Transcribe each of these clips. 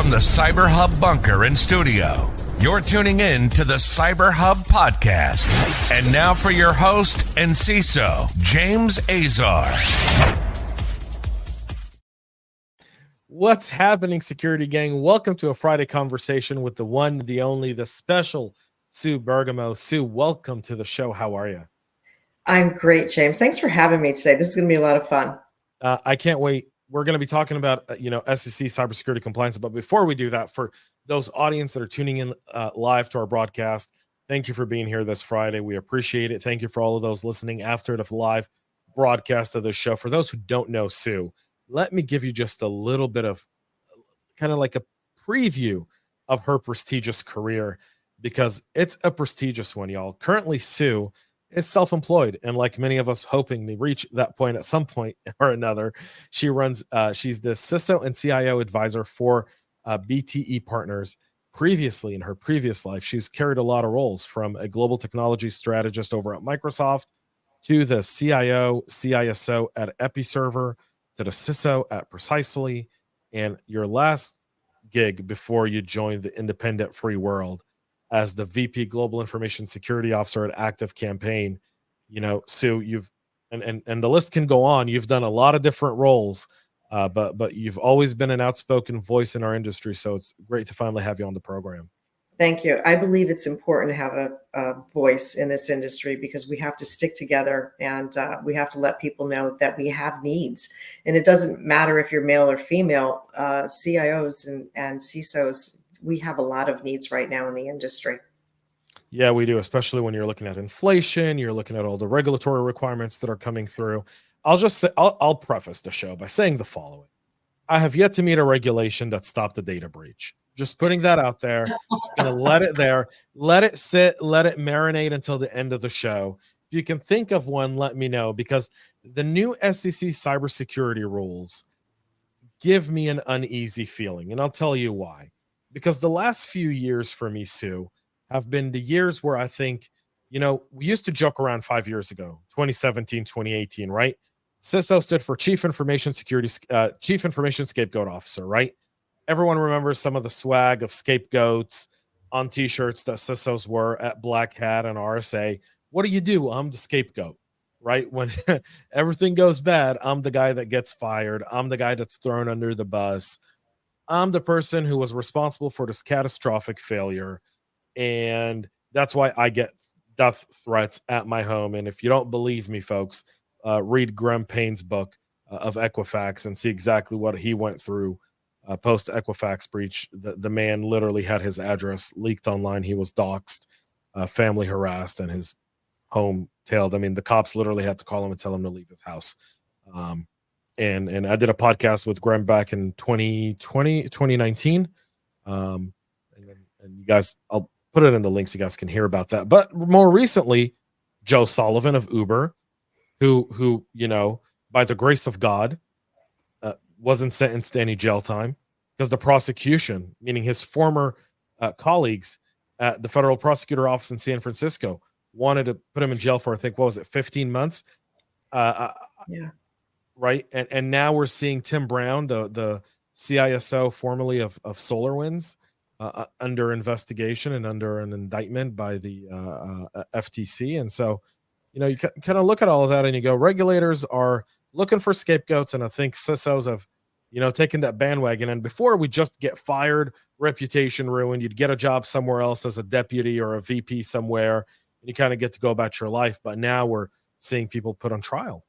from the Cyber Hub bunker and studio, you're tuning in to the Cyber Hub podcast. And now for your host and CISO, James Azar. What's happening, security gang? Welcome to a Friday conversation with the one, the only, the special Sue Bergamo. Sue, welcome to the show. How are you? I'm great, James. Thanks for having me today. This is going to be a lot of fun. I can't wait. We're going to be talking about, SEC cybersecurity compliance. But before we do that, for those audience that are tuning in live to our broadcast, thank you for being here this Friday. We appreciate it. Thank you for all of those listening after the live broadcast of the show. For those who don't know Sue, let me give you just a little bit of kind of like a preview of her prestigious career, because it's a prestigious one, y'all. Currently, Sue is self-employed, and like many of us hoping to reach that point at some point or another, she's the CISO and CIO advisor for BTE Partners. Previously, in her previous life, she's carried a lot of roles, from a global technology strategist over at Microsoft to the CIO, CISO at Episerver, to the CISO at Precisely, and your last gig before you joined the independent free world as the VP Global Information Security Officer at Active Campaign. Sue, you've and the list can go on. You've done a lot of different roles, but you've always been an outspoken voice in our industry. So it's great to finally have you on the program. Thank you. I believe it's important to have a voice in this industry, because we have to stick together, and we have to let people know that we have needs. And it doesn't matter if you're male or female, CIOs and CISOs, we have a lot of needs right now in the industry. Yeah, we do, especially when you're looking at inflation, you're looking at all the regulatory requirements that are coming through. I'll just say, I'll preface the show by saying the following. I have yet to meet a regulation that stopped a data breach. Just putting that out there. Just going to let it there. Let it sit. Let it marinate until the end of the show. If you can think of one, let me know, because the new SEC cybersecurity rules give me an uneasy feeling. And I'll tell you why. Because the last few years for me, Sue, have been the years where I think, we used to joke around 5 years ago, 2017, 2018, right? CISO stood for Chief Information Scapegoat Officer, right? Everyone remembers some of the swag of scapegoats on t-shirts that CISOs were at Black Hat and RSA. What do? I'm the scapegoat, right? When everything goes bad, I'm the guy that gets fired. I'm the guy that's thrown under the bus. I'm the person who was responsible for this catastrophic failure. And that's why I get death threats at my home. And if you don't believe me, folks, read Graham Payne's book of Equifax and see exactly what he went through post Equifax breach. The man literally had his address leaked online. He was doxxed, family harassed, and his home tailed. I mean, the cops literally had to call him and tell him to leave his house. And I did a podcast with Graham back in 2019. And you guys, I'll put it in the links. You guys can hear about that. But more recently, Joe Sullivan of Uber, who by the grace of God, wasn't sentenced to any jail time, because the prosecution, meaning his former colleagues at the federal prosecutor office in San Francisco, wanted to put him in jail for, I think, 15 months? Yeah. Right. And now we're seeing Tim Brown, the CISO formerly of SolarWinds, under investigation and under an indictment by the FTC. And so, you kind of look at all of that and you go, regulators are looking for scapegoats. And I think CISOs have, taken that bandwagon. And before, we just get fired, reputation ruined. You'd get a job somewhere else as a deputy or a VP somewhere, and you kind of get to go about your life. But now we're seeing people put on trial,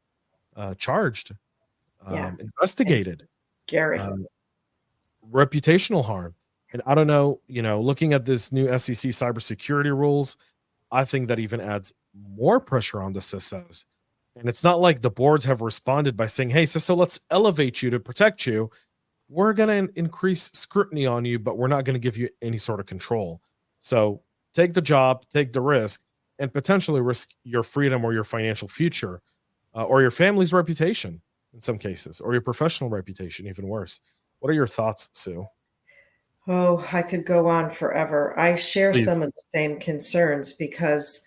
charged, investigated, Gary, reputational harm. And I don't know, looking at this new SEC cybersecurity rules, I think that even adds more pressure on the CISOs. And it's not like the boards have responded by saying, hey, CISO, let's elevate you to protect you. We're going to increase scrutiny on you, but we're not going to give you any sort of control. So take the job, take the risk, and potentially risk your freedom or your financial future, or your family's reputation in some cases, or your professional reputation, even worse. What are your thoughts, Sue? Oh, I could go on forever. I share Please. some of the same concerns, because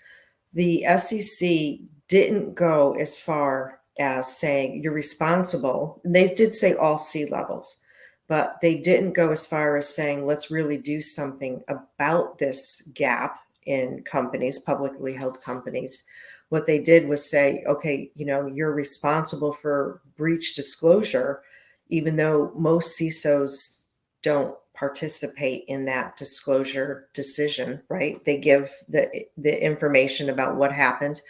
the SEC didn't go as far as saying you're responsible. They did say all C levels, but they didn't go as far as saying, let's really do something about this gap in companies, publicly held companies. What they did was say, okay, you're responsible for breach disclosure, even though most CISOs don't participate in that disclosure decision, right? They give the information about what happened.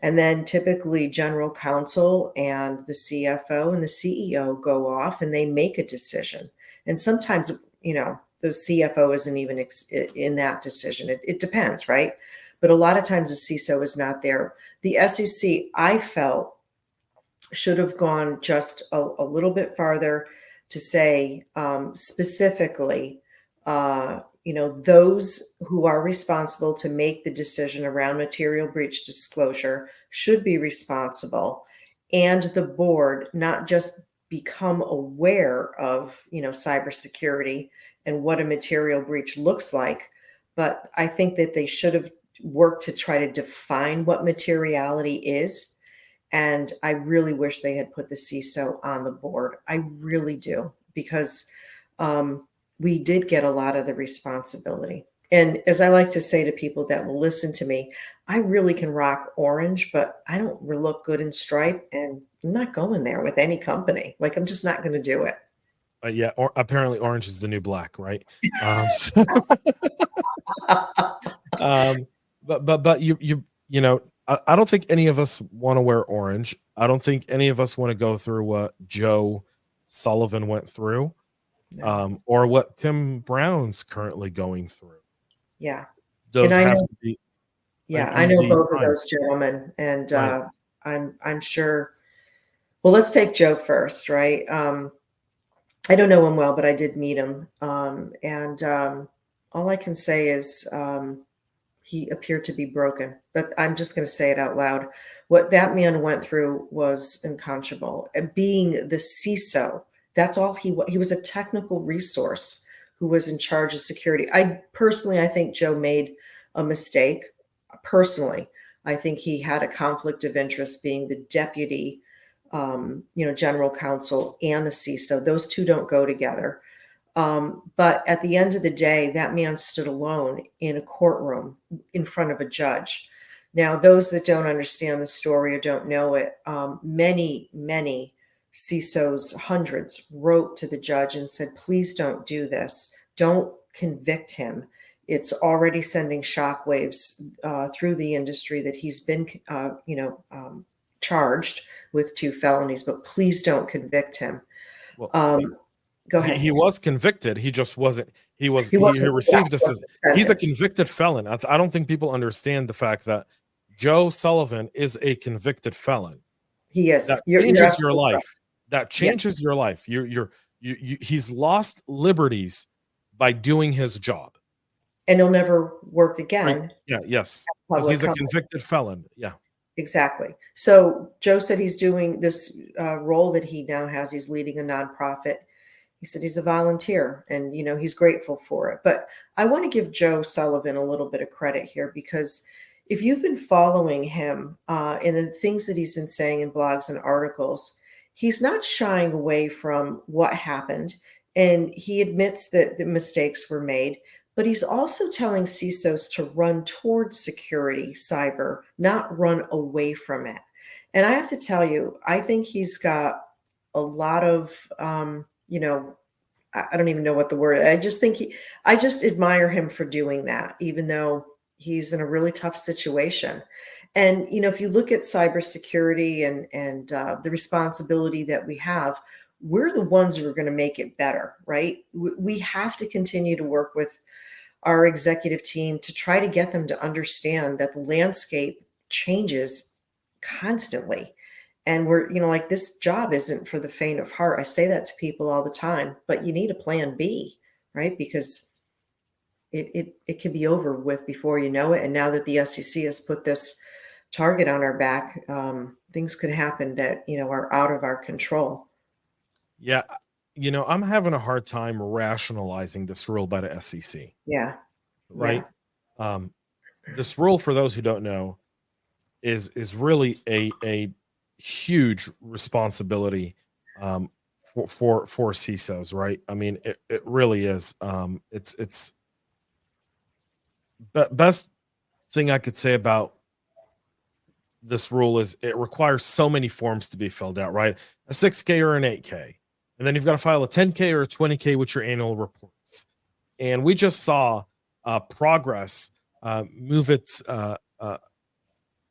And then typically general counsel and the CFO and the CEO go off and they make a decision. And sometimes, the CFO isn't even in that decision. It depends, right? But a lot of times the CISO is not there. The SEC, I felt, should have gone just a little bit farther to say specifically, those who are responsible to make the decision around material breach disclosure should be responsible, and the board not just become aware of, cybersecurity and what a material breach looks like, but I think that they should have worked to try to define what materiality is. And I really wish they had put the CISO on the board. I really do, because we did get a lot of the responsibility. And as I like to say to people that will listen to me, I really can rock orange, but I don't look good in stripe, and I'm not going there with any company. Like, I'm just not going to do it. Apparently orange is the new black, right? But I don't think any of us want to wear orange. I don't think any of us want to go through what Joe Sullivan went through, or what Tim Brown's currently going through. Yeah. Those have to be. Yeah, I know both of those gentlemen, and right. I'm sure. Well, let's take Joe first, right? I don't know him well, but I did meet him, and all I can say is he appeared to be broken. But I'm just going to say it out loud. What that man went through was unconscionable. And being the CISO, that's all he was. He was a technical resource who was in charge of security. I think Joe made a mistake. Personally, I think he had a conflict of interest being the deputy, general counsel and the CISO. Those two don't go together. But at the end of the day, that man stood alone in a courtroom in front of a judge. Now, those that don't understand the story or don't know it, many CISOs, hundreds, wrote to the judge and said, please don't do this. Don't convict him. It's already sending shockwaves through the industry that he's been, charged with 2 felonies, but please don't convict him. Well, go ahead. He was convicted. He just wasn't. He received this. He's a convicted felon. I don't think people understand the fact that Joe Sullivan is a convicted felon. He is. That changes your life. Right. That changes your life. He's lost liberties by doing his job. And he'll never work again. Right. Yeah. Yes. Because he's a convicted felon. Yeah. Exactly. So Joe said he's doing this role that he now has. He's leading a nonprofit. He said he's a volunteer, and he's grateful for it. But I want to give Joe Sullivan a little bit of credit here, because if you've been following him in the things that he's been saying in blogs and articles, he's not shying away from what happened, and he admits that the mistakes were made. But he's also telling CISOs to run towards security, cyber, not run away from it. And I have to tell you, I think he's got a lot of, I don't even know what the word. I just admire him for doing that, even though he's in a really tough situation. And if you look at cybersecurity and the responsibility that we have, we're the ones who are going to make it better, right? We have to continue to work with our executive team to try to get them to understand that the landscape changes constantly. And we're, this job isn't for the faint of heart. I say that to people all the time, but you need a plan B, right? Because it can be over with before you know it. And now that the SEC has put this target on our back, things could happen that, are out of our control. Yeah. I'm having a hard time rationalizing this rule by the SEC. Yeah. Right. Yeah. This rule, for those who don't know, is really a huge responsibility for CISOs, right? I mean, it really is. It's best thing I could say about this rule is it requires so many forms to be filled out, right? A 6K or an 8K. And then you've got to file a 10K or a 20K with your annual reports. And we just saw Progress move its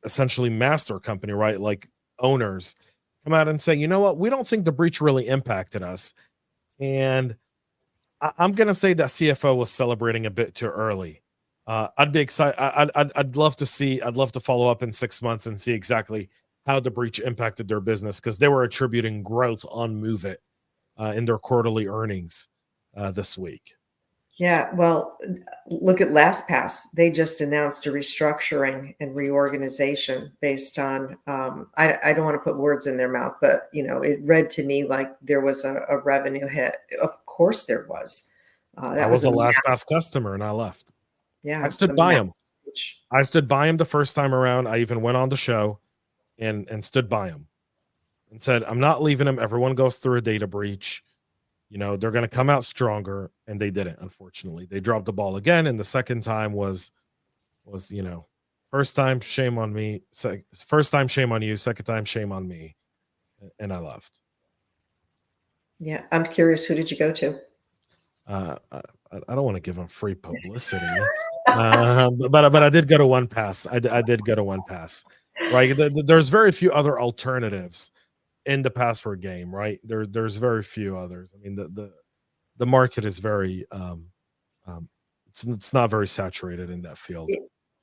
essentially master company, right? Like owners come out and say, you know what? We don't think the breach really impacted us. And I'm going to say that CFO was celebrating a bit too early. I'd be excited. I'd love to follow up in 6 months and see exactly how the breach impacted their business, because they were attributing growth on Move It in their quarterly earnings this week. Yeah, well, look at LastPass. They just announced a restructuring and reorganization based on, I don't want to put words in their mouth, but it read to me like there was a revenue hit. Of course there was. I was a LastPass customer and I left. Yeah, I stood by him. speech. I stood by him the first time around. I even went on the show and stood by him and said, I'm not leaving him. Everyone goes through a data breach. They're going to come out stronger, and they didn't. Unfortunately, they dropped the ball again, and the second time was first time shame on me, first time shame on you, second time shame on me, and I left. Yeah, I'm curious. Who did you go to? I don't want to give them free publicity, but I did go to OnePass. I did go to OnePass. Right, there's very few other alternatives in the password game, right? There's very few others. I mean, the market is very it's not very saturated in that field.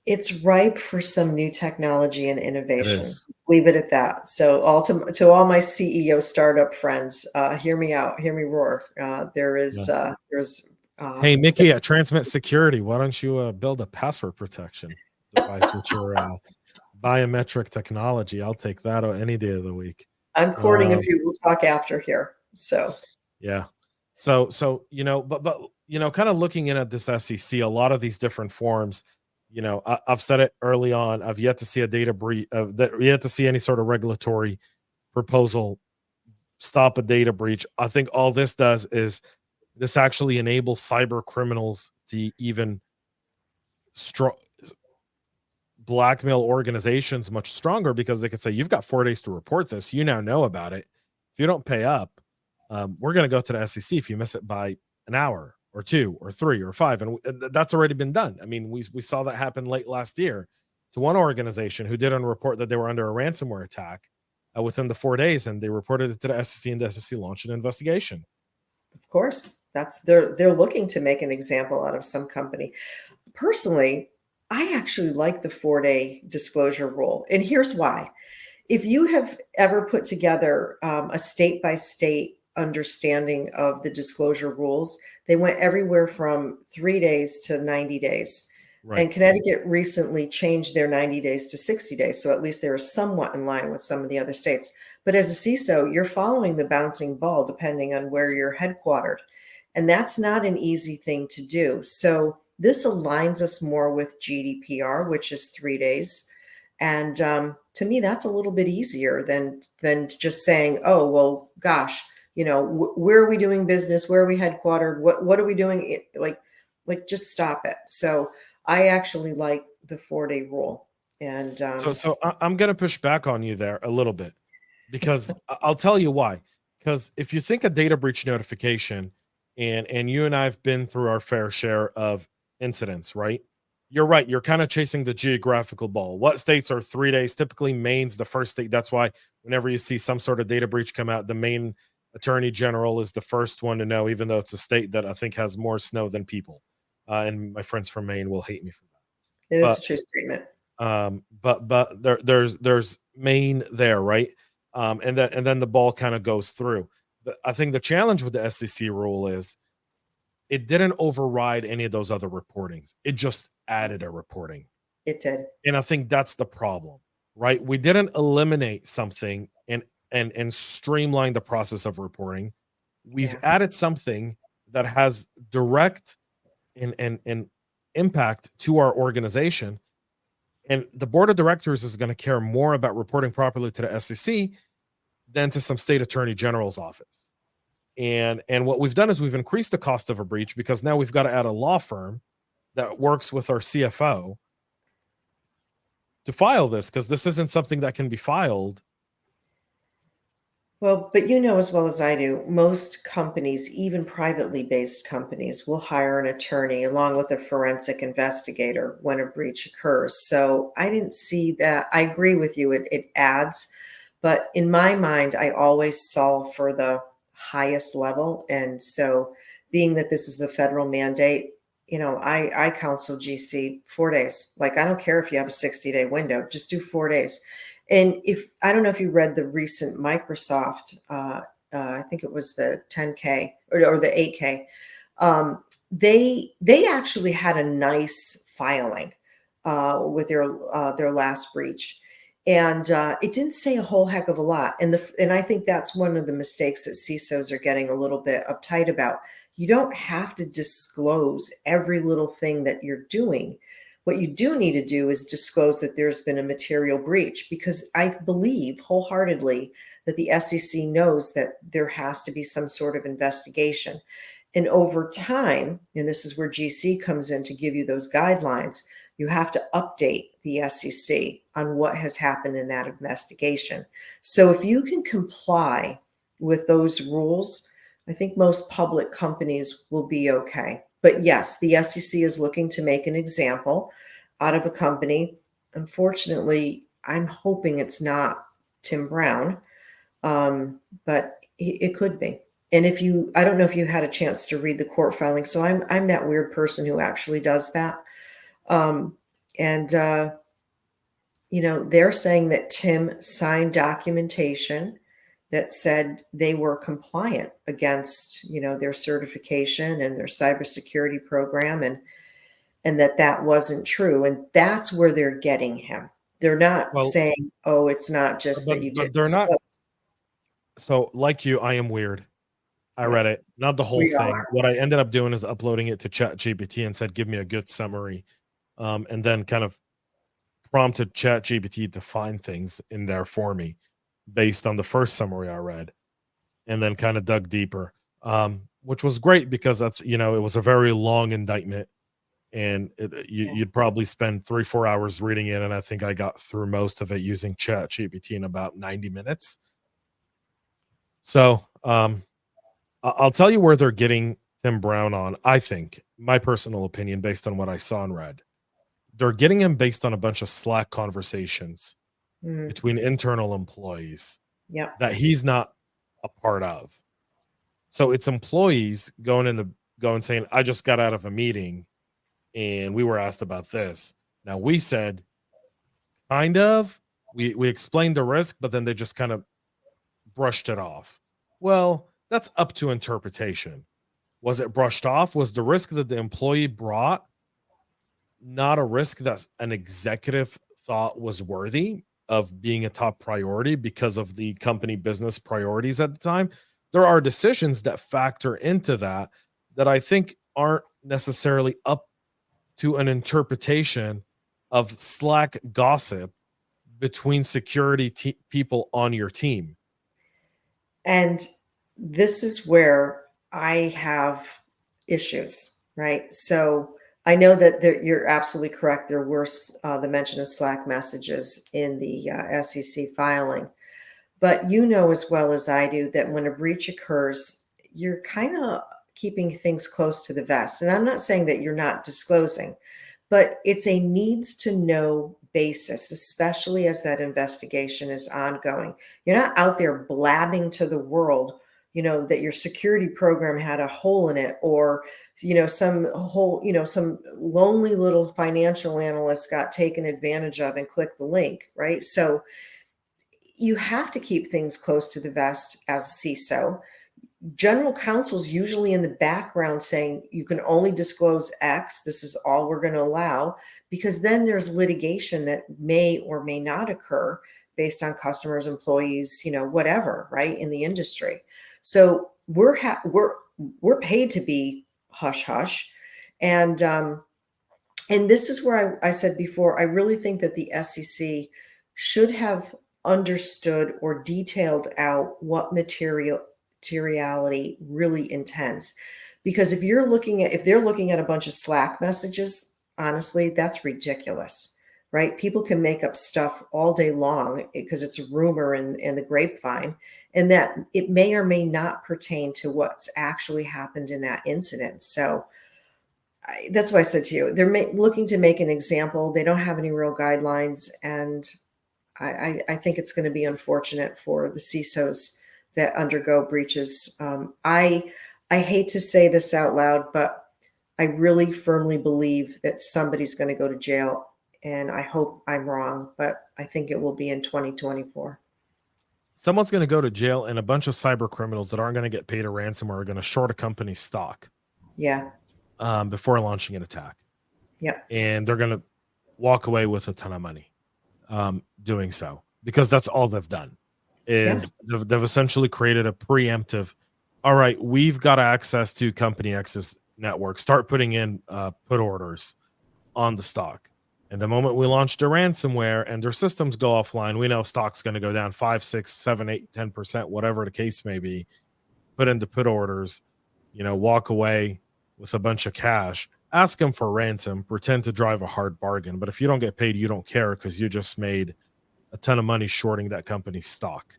It's ripe for some new technology and innovation. Leave it at that. So to all my CEO startup friends, hear me out, hear me roar. There's hey, Mickey at Transmit Security, why don't you build a password protection device with your biometric technology? I'll take that any day of the week. I'm courting a few. We'll talk after here. So yeah. So but kind of looking in at this SEC, a lot of these different forms, I've said it early on. I've yet to see a data breach, yet to see any sort of regulatory proposal stop a data breach. I think all this does is this actually enables cyber criminals to even blackmail organizations much stronger, because they could say, you've got 4 days to report this. You now know about it. If you don't pay up, we're going to go to the SEC if you miss it by an hour or 2 or 3 or 5. And that's already been done. I mean, we saw that happen late last year to one organization who didn't report that they were under a ransomware attack within the 4 days, and they reported it to the SEC, and the SEC launched an investigation. Of course, they're looking to make an example out of some company. Personally, I actually like the 4-day disclosure rule. And here's why. If you have ever put together a state-by-state understanding of the disclosure rules, they went everywhere from 3 days to 90 days. Right. And Connecticut recently changed their 90 days to 60 days. So at least they were somewhat in line with some of the other states. But as a CISO, you're following the bouncing ball depending on where you're headquartered. And that's not an easy thing to do. So this aligns us more with GDPR, which is 3 days. And to me, that's a little bit easier than just saying, oh, well, gosh, where are we doing business? Where are we headquartered? What are we doing? Like just stop it. So I actually like the 4-day rule. And so I'm going to push back on you there a little bit, because I'll tell you why. Because if you think a data breach notification, and you and I have been through our fair share of incidents, right? You're right. You're kind of chasing the geographical ball. What states are 3 days? Typically, Maine's the first state. That's why whenever you see some sort of data breach come out, the Maine Attorney General is the first one to know, even though it's a state that I think has more snow than people. And my friends from Maine will hate me for that. It is a true statement. But there's Maine there, right? And then the ball kind of goes through. I think the challenge with the SEC rule is it didn't override any of those other reportings. It just added a reporting. It did. And I think that's the problem, right? We didn't eliminate something and streamline the process of reporting. We've added something that has direct and impact to our organization. And the board of directors is going to care more about reporting properly to the SEC than to some state attorney general's office. And what we've done is we've increased the cost of a breach because now we've got to add a law firm that works with our CFO to file this, because this isn't something that can be filed. Well, but you know as well as I do, most companies, even privately based companies, will hire an attorney along with a forensic investigator when a breach occurs. So I didn't see that. I agree with you, it adds, but in my mind, I always solve for the highest level. And so being that this is a federal mandate, I counsel GC 4 days. Like, I don't care if you have a 60-day window, just do 4 days. And if I don't know if you read the recent Microsoft, I think it was the 10K or the 8K. They actually had a nice filing with their last breach, and it didn't say a whole heck of a lot. And I think that's one of the mistakes that CISOs are getting a little bit uptight about. You don't have to disclose every little thing that you're doing. What you do need to do is disclose that there's been a material breach, because I believe wholeheartedly that the SEC knows that there has to be some sort of investigation. And over time, and this is where GC comes in to give you those guidelines, you have to update the SEC on what has happened in that investigation. So if you can comply with those rules, I think most public companies will be okay. But yes, the SEC is looking to make an example out of a company. Unfortunately, I'm hoping it's not Tim Brown, but it could be. And I don't know if you had a chance to read the court filing. So I'm that weird person who actually does that. And they're saying that Tim signed documentation that said they were compliant against, their certification and their cybersecurity program, and that wasn't true. And that's where they're getting him. They're not saying, oh, it's not just that you did. They're not. So like you, I am weird. I read it, not the whole thing. What I ended up doing is uploading it to ChatGPT and said, give me a good summary. And then kind of prompted ChatGPT to find things in there for me based on the first summary I read, and then kind of dug deeper, which was great because that's, it was a very long indictment, and you'd probably spend 3-4 hours reading it. And I think I got through most of it using ChatGPT in about 90 minutes. So I'll tell you where they're getting Tim Brown on. I think, my personal opinion, based on what I saw and read, they're getting him based on a bunch of Slack conversations between internal employees that he's not a part of. So it's employees going saying, I just got out of a meeting and we were asked about this. Now we said, kind of, we explained the risk, but then they just kind of brushed it off. Well, that's up to interpretation. Was it brushed off? Was the risk that the employee brought not a risk that an executive thought was worthy of being a top priority because of the company business priorities at the time? There are decisions that factor into that I think aren't necessarily up to an interpretation of Slack gossip between security people on your team. And this is where I have issues, right? So I know that you're absolutely correct. There were the mention of Slack messages in the SEC filing. But you know as well as I do that when a breach occurs, you're kind of keeping things close to the vest. And I'm not saying that you're not disclosing, but it's a needs to know basis, especially as that investigation is ongoing. You're not out there blabbing to the world, that your security program had a hole in it, or, some lonely little financial analyst got taken advantage of and clicked the link, right? So you have to keep things close to the vest as a CISO. General counsel's usually in the background saying you can only disclose X. This is all we're going to allow, because then there's litigation that may or may not occur based on customers, employees, whatever, right, in the industry. So we're paid to be hush hush, and this is where I said before, I really think that the SEC should have understood or detailed out what material materiality really intense. Because if they're looking at a bunch of Slack messages, honestly, that's ridiculous, right? People can make up stuff all day long because it's a rumor in the grapevine, and that it may or may not pertain to what's actually happened in that incident. So that's why I said to you, they're looking to make an example. They don't have any real guidelines, and I think it's going to be unfortunate for the CISOs that undergo breaches. I hate to say this out loud, but I really firmly believe that somebody's going to go to jail, and I hope I'm wrong, but I think it will be in 2024. Someone's going to go to jail, and a bunch of cyber criminals that aren't going to get paid a ransom are going to short a company's stock. Yeah. Before launching an attack. Yep. And they're going to walk away with a ton of money doing so, because that's all they've done is they've essentially created a preemptive, all right, we've got access to company X's network, start putting in put orders on the stock. And the moment we launched a ransomware and their systems go offline, we know stock's going to go down 5, 6, 7, 8, 10%, whatever the case may be. Put into put orders, walk away with a bunch of cash, ask them for ransom, pretend to drive a hard bargain. But if you don't get paid, you don't care because you just made a ton of money shorting that company's stock.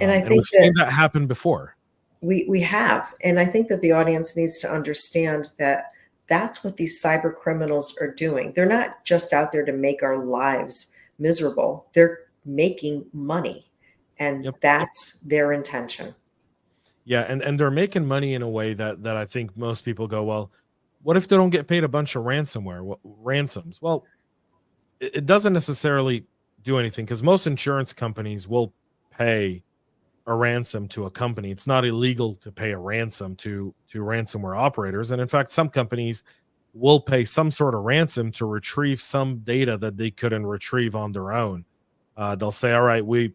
And I think we've seen that happen before. We have. And I think that the audience needs to understand that that's what these cyber criminals are doing. They're not just out there to make our lives miserable. They're making money. And that's their intention. Yeah, and they're making money in a way that I think most people go, well, what if they don't get paid a bunch of ransoms? Well, it doesn't necessarily do anything, because most insurance companies will pay a ransom to a company. It's not illegal to pay a ransom to ransomware operators. And in fact, some companies will pay some sort of ransom to retrieve some data that they couldn't retrieve on their own. They'll say, all right, we're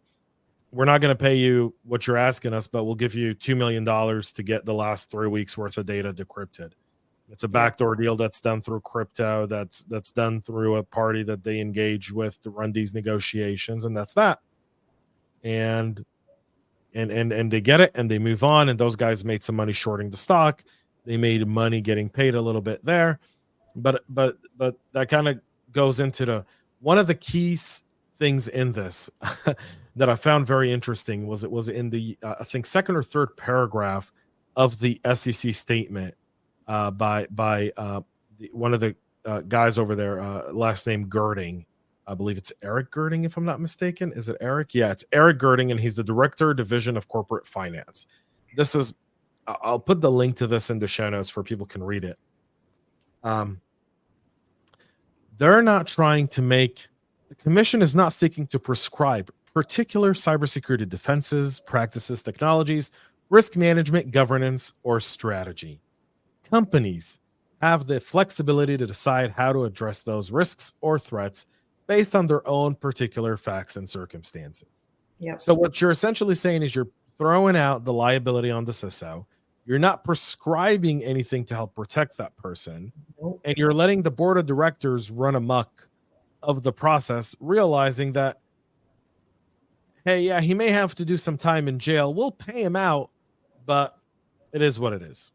not going to pay you what you're asking us, but we'll give you $2 million to get the last 3 weeks worth of data decrypted. It's a backdoor deal that's done through crypto. That's done through a party that they engage with to run these negotiations. And that's that. And they get it and they move on. And those guys made some money shorting the stock. They made money getting paid a little bit there. But that kind of goes into one of the keys things in this that I found very interesting was in the I think second or third paragraph of the SEC statement by one of the guys over there, last name Girding. I believe it's Eric Girding, if I'm not mistaken. Is it Eric? Yeah, it's Eric Girding, and he's the Director, Division of Corporate Finance. I'll put the link to this in the show notes for people can read it. They're not trying to the commission is not seeking to prescribe particular cybersecurity defenses, practices, technologies, risk management, governance, or strategy. Companies have the flexibility to decide how to address those risks or threats based on their own particular facts and circumstances. Yep. So what you're essentially saying is you're throwing out the liability on the CISO. You're not prescribing anything to help protect that person. Nope. And you're letting the board of directors run amok of the process, realizing that, hey, yeah, he may have to do some time in jail. We'll pay him out, but it is what it is.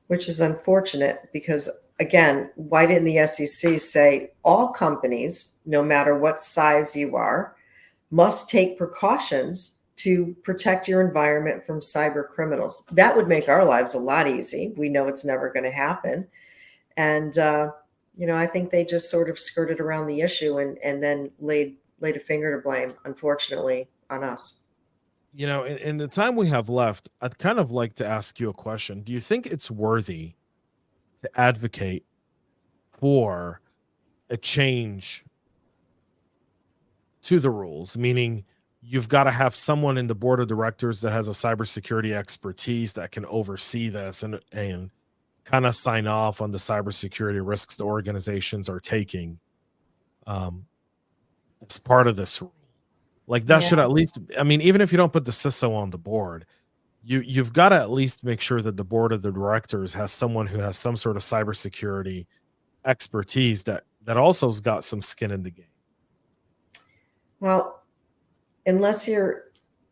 Which is unfortunate because, again, why didn't the SEC say all companies, no matter what size you are, must take precautions to protect your environment from cyber criminals? That would make our lives a lot easy. We know it's never going to happen. And, I think they just sort of skirted around the issue and then laid a finger to blame, unfortunately, on us. In the time we have left, I'd kind of like to ask you a question. Do you think it's worthy to advocate for a change to the rules? Meaning you've got to have someone in the board of directors that has a cybersecurity expertise that can oversee this and kind of sign off on the cybersecurity risks the organizations are taking as part of this rule. Like that should at least, even if you don't put the CISO on the board, you've got to at least make sure that the board of the directors has someone who has some sort of cybersecurity expertise that also has got some skin in the game. Well, unless you're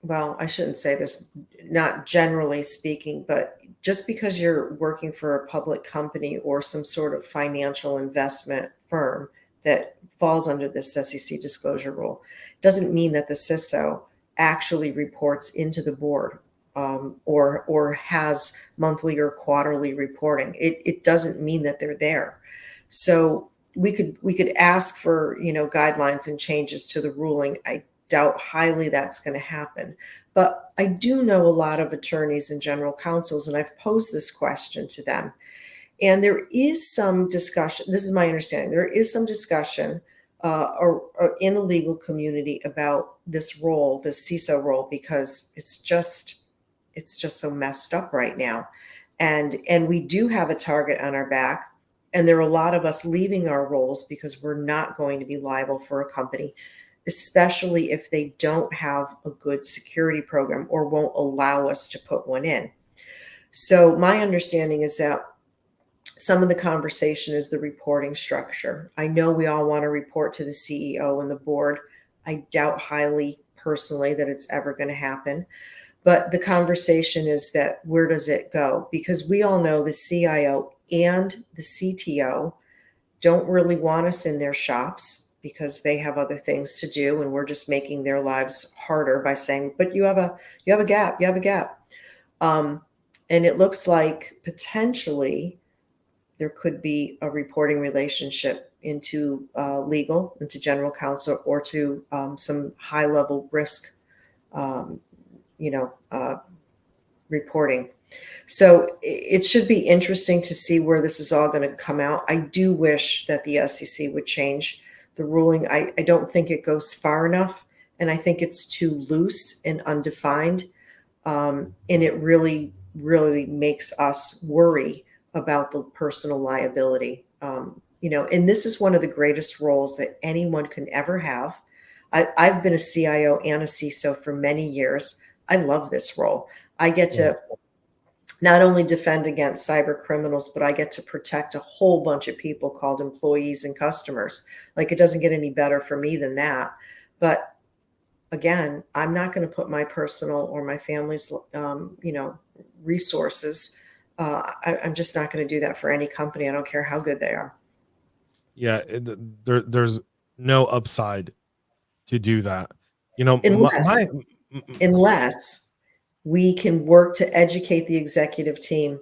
well, I shouldn't say this, not generally speaking, but just because you're working for a public company or some sort of financial investment firm that falls under this SEC disclosure rule doesn't mean that the CISO actually reports into the board, or has monthly or quarterly reporting. It doesn't mean that they're there. So we could ask for, guidelines and changes to the ruling. I doubt highly that's going to happen. But I do know a lot of attorneys and general counsels, and I've posed this question to them. And there is some discussion, this is my understanding, there is some discussion or in the legal community about this role, this CISO role, because it's just so messed up right now. And we do have a target on our back. And there are a lot of us leaving our roles because we're not going to be liable for a company, especially if they don't have a good security program or won't allow us to put one in. So my understanding is that some of the conversation is the reporting structure. I know we all want to report to the CEO and the board. I doubt highly personally that it's ever going to happen. But the conversation is that where does it go? Because we all know the CIO and the CTO don't really want us in their shops because they have other things to do, and we're just making their lives harder by saying, but you have a gap. And it looks like potentially there could be a reporting relationship into legal, into general counsel, or to some high level risk, reporting. So it should be interesting to see where this is all going to come out. I do wish that the SEC would change the ruling. I don't think it goes far enough, and I think it's too loose and undefined. And it really, really makes us worry about the personal liability. And this is one of the greatest roles that anyone can ever have. I've been a CIO and a CISO for many years. I love this role. I get to not only defend against cyber criminals, but I get to protect a whole bunch of people called employees and customers. Like, it doesn't get any better for me than that. But again, I'm not going to put my personal or my family's, resources. I'm just not going to do that for any company. I don't care how good they are. Yeah, there's no upside to do that. Unless we can work to educate the executive team,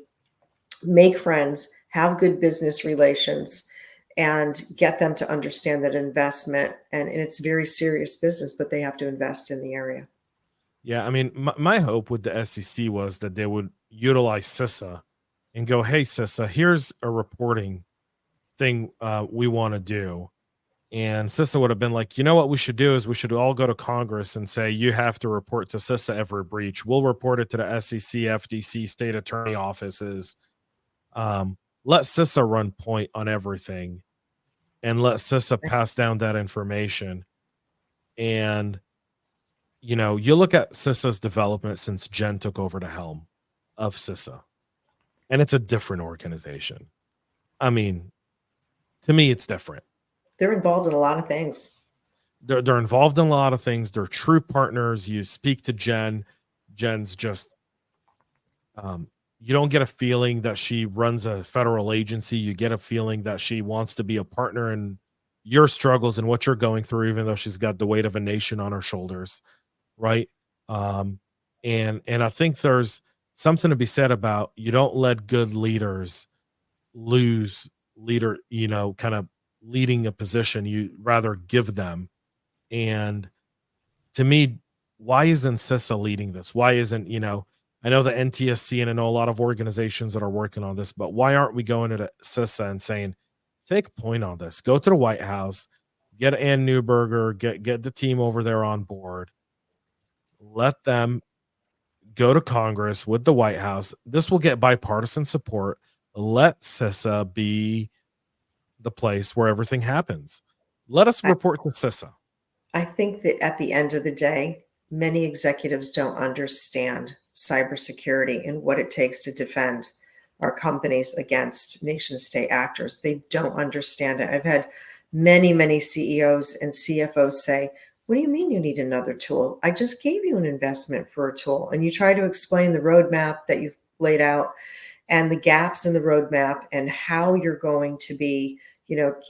make friends, have good business relations, and get them to understand that investment, and it's very serious business, but they have to invest in the area. Yeah, I mean, my hope with the SEC was that they would utilize CISA and go, hey, CISA, here's a reporting thing we want to do. And CISA would have been like, you know what we should do is we should all go to Congress and say, you have to report to CISA every breach. We'll report it to the SEC, FTC, state attorney offices. Let CISA run point on everything and let CISA pass down that information. And, you look at CISA's development since Jen took over the helm of CISA, and it's a different organization. I mean, to me, it's different. They're involved in a lot of things. They're involved in a lot of things. They're true partners. You speak to Jen. Jen's just, you don't get a feeling that she runs a federal agency. You get a feeling that she wants to be a partner in your struggles and what you're going through, even though she's got the weight of a nation on her shoulders. Right. And I think there's something to be said about, you don't let good leaders lose kind of leading a position. You rather give them. And to me, why isn't CISA leading this? Why isn't, I know the NTSC, and I know a lot of organizations that are working on this, but why aren't we going to the CISA and saying, take a point on this, go to the White House, get Ann Neuberger, get the team over there on board, let them go to Congress with the White House. This will get bipartisan support. Let CISA be the place where everything happens. Let us report to CISA. I think that at the end of the day, many executives don't understand cybersecurity and what it takes to defend our companies against nation state actors. They don't understand it. I've had many, many CEOs and CFOs say, What do you mean you need another tool? I just gave you an investment for a tool. And you try to explain the roadmap that you've laid out and the gaps in the roadmap and how you're going to be,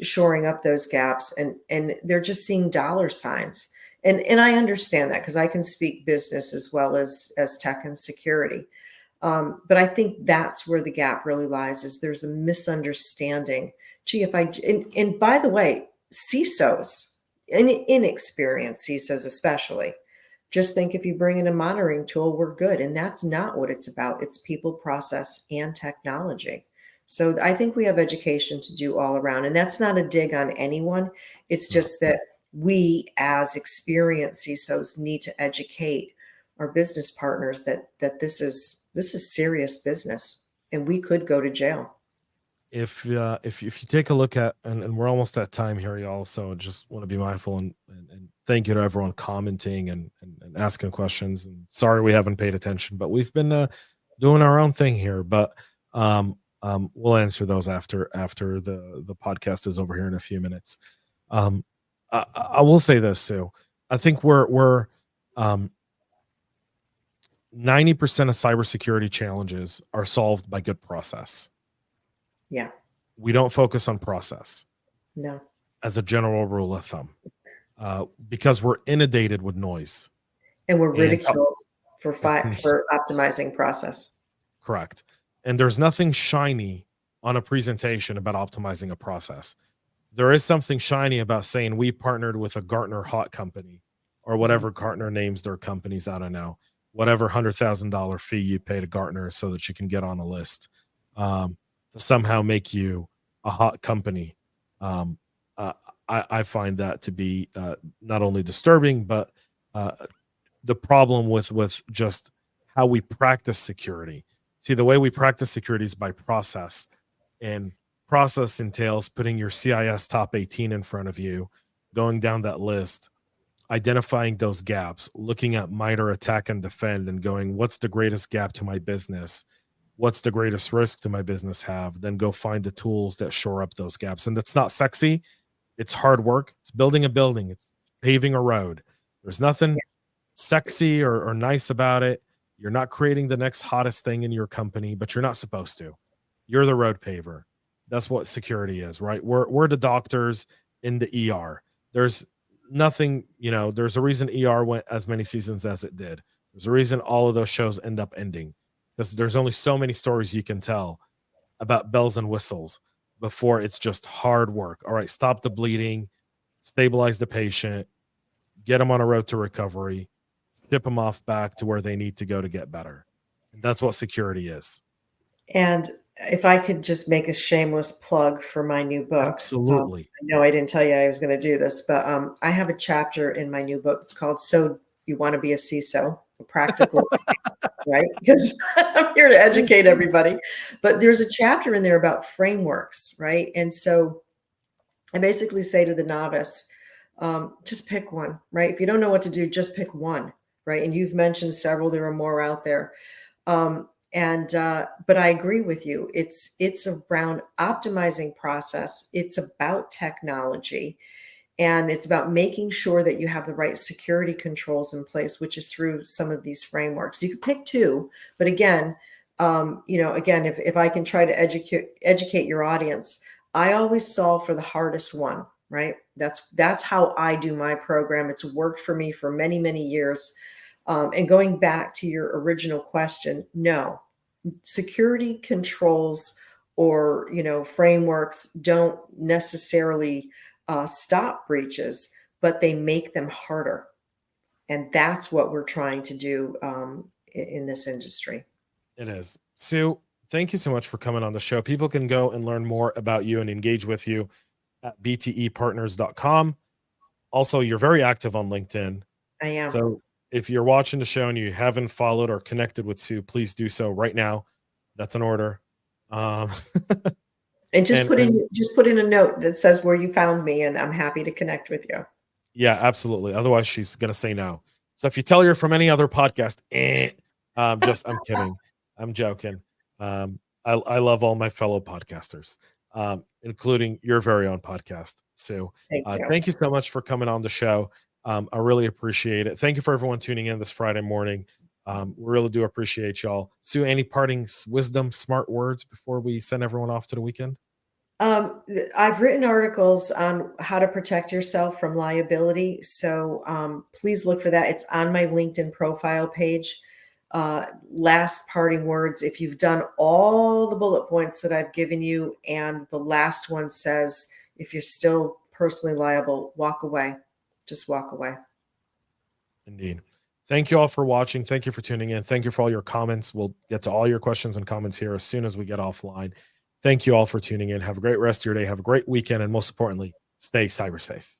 shoring up those gaps. And they're just seeing dollar signs. And I understand that because I can speak business as well as tech and security. But I think that's where the gap really lies, is there's a misunderstanding. Gee, and by the way, CISOs, inexperienced CISOs especially, just think if you bring in a monitoring tool, we're good. And that's not what it's about. It's people, process, and technology. So I think we have education to do all around. And that's not a dig on anyone. It's just that we as experienced CISOs need to educate our business partners that this is serious business and we could go to jail. If you take a look at, and we're almost at time here, y'all, so just want to be mindful and thank you to everyone commenting and asking questions. And sorry we haven't paid attention, but we've been doing our own thing here. But we'll answer those after the podcast is over here in a few minutes. I will say this, Sue. I think we're 90% of cybersecurity challenges are solved by good process. Yeah. We don't focus on process. No. As a general rule of thumb, because we're inundated with noise. And we're ridiculed for optimizing process. Correct. And there's nothing shiny on a presentation about optimizing a process. There is something shiny about saying we partnered with a Gartner hot company or whatever Gartner names their companies. I don't know, whatever $100,000 fee you pay to Gartner so that you can get on a list. To somehow make you a hot company. I find that to be not only disturbing, but the problem with just how we practice security. See, the way we practice security is by process, and process entails putting your CIS top 18 in front of you, going down that list, identifying those gaps, looking at MITRE attack and defend and going, what's the greatest gap to my business? What's the greatest risk to my business have? Then go find the tools that shore up those gaps. And that's not sexy. It's hard work. It's building a building. It's paving a road. There's nothing sexy or nice about it. You're not creating the next hottest thing in your company, but you're not supposed to. You're the road paver. That's what security is, right? We're the doctors in the ER. There's nothing, there's a reason ER went as many seasons as it did. There's a reason all of those shows end up ending. Because there's only so many stories you can tell about bells and whistles before it's just hard work. All right, stop the bleeding, stabilize the patient, get them on a road to recovery, ship them off back to where they need to go to get better. And that's what security is. And if I could just make a shameless plug for my new book. Absolutely. I know I didn't tell you I was going to do this, but I have a chapter in my new book. It's called So You Want to Be a CISO, a Practical right? Because I'm here to educate everybody. But there's a chapter in there about frameworks, right? And so I basically say to the novice, just pick one, right? If you don't know what to do, just pick one, right? And you've mentioned several, there are more out there. But I agree with you. It's around optimizing process. It's about technology. And it's about making sure that you have the right security controls in place, which is through some of these frameworks. You can pick two, but again, if I can try to educate your audience, I always solve for the hardest one, right? That's how I do my program. It's worked for me for many, many years. And going back to your original question, no, security controls or, frameworks don't necessarily stop breaches, but they make them harder. And that's what we're trying to do in this industry. It is. Sue, thank you so much for coming on the show. People can go and learn more about you and engage with you at btepartners.com. Also, you're very active on LinkedIn. I am. So if you're watching the show and you haven't followed or connected with Sue, please do so right now. That's an order. And put in a note that says where you found me, and I'm happy to connect with you. Yeah, absolutely. Otherwise, she's gonna say no. So if you tell her from any other podcast, I'm kidding. I'm joking. I love all my fellow podcasters, including your very own podcast, Sue. Thank you. Thank you so much for coming on the show. I really appreciate it. Thank you for everyone tuning in this Friday morning. We really do appreciate y'all. Sue, any parting wisdom, smart words before we send everyone off to the weekend? I've written articles on how to protect yourself from liability. So please look for that. It's on my LinkedIn profile page. Last parting words. If you've done all the bullet points that I've given you, and the last one says, if you're still personally liable, walk away. Just walk away. Indeed. Thank you all for watching. Thank you for tuning in. Thank you for all your comments. We'll get to all your questions and comments here as soon as we get offline. Thank you all for tuning in. Have a great rest of your day. Have a great weekend. And most importantly, stay cyber safe.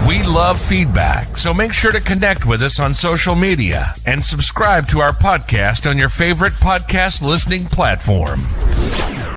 We love feedback, so make sure to connect with us on social media and subscribe to our podcast on your favorite podcast listening platform.